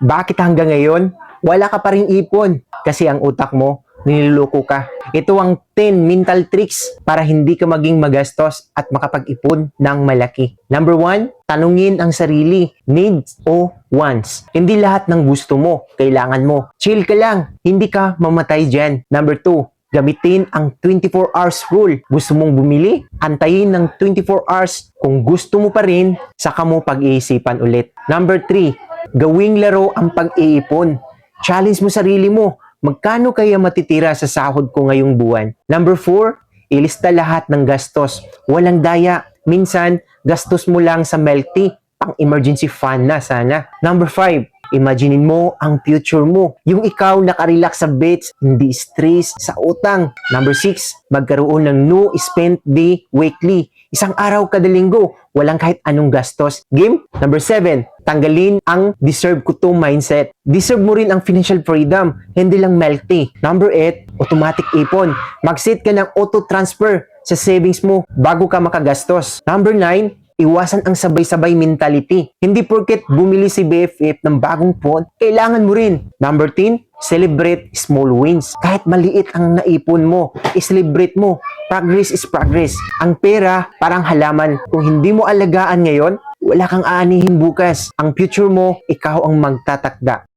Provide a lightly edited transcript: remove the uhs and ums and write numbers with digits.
Bakit hanggang ngayon, wala ka pa ring ipon? Kasi ang utak mo, niloloko ka. Ito ang 10 mental tricks para hindi ka maging magastos at makapag-ipon ng malaki. Number 1, tanungin ang sarili, needs o wants. Hindi lahat ng gusto mo, kailangan mo. Chill ka lang, hindi ka mamatay dyan. Number 2, gamitin ang 24 hours rule. Gusto mong bumili? Antayin ng 24 hours. Kung gusto mo pa rin, saka mo pag-iisipan ulit. Number 3, gawing laro ang pag-iipon. Challenge mo sarili mo. Magkano kaya matitira sa sahod ko ngayong buwan? Number 4, ilista lahat ng gastos. Walang daya. Minsan, gastos mo lang sa milk tea. Pang emergency fund na sana. Number 5, imaginin mo ang future mo. Yung ikaw nakarelax sa bets, hindi stress sa utang. Number 6, magkaroon ng no spend day weekly. Isang araw kada linggo, walang kahit anong gastos. Game? Number 7, tanggalin ang deserve ko to mindset. Deserve mo rin ang financial freedom, hindi lang milk tea. Number 8, automatic ipon. Mag-set ka ng auto-transfer sa savings mo bago ka makagastos. Number 9, iwasan ang sabay-sabay mentality. Hindi porket bumili si BFF ng bagong phone, kailangan mo rin. Number 10, celebrate small wins. Kahit maliit ang naipon mo, i-celebrate mo. Progress is progress. Ang pera, parang halaman. Kung hindi mo alagaan ngayon, wala kang aanihin bukas. Ang future mo, ikaw ang magtatakda.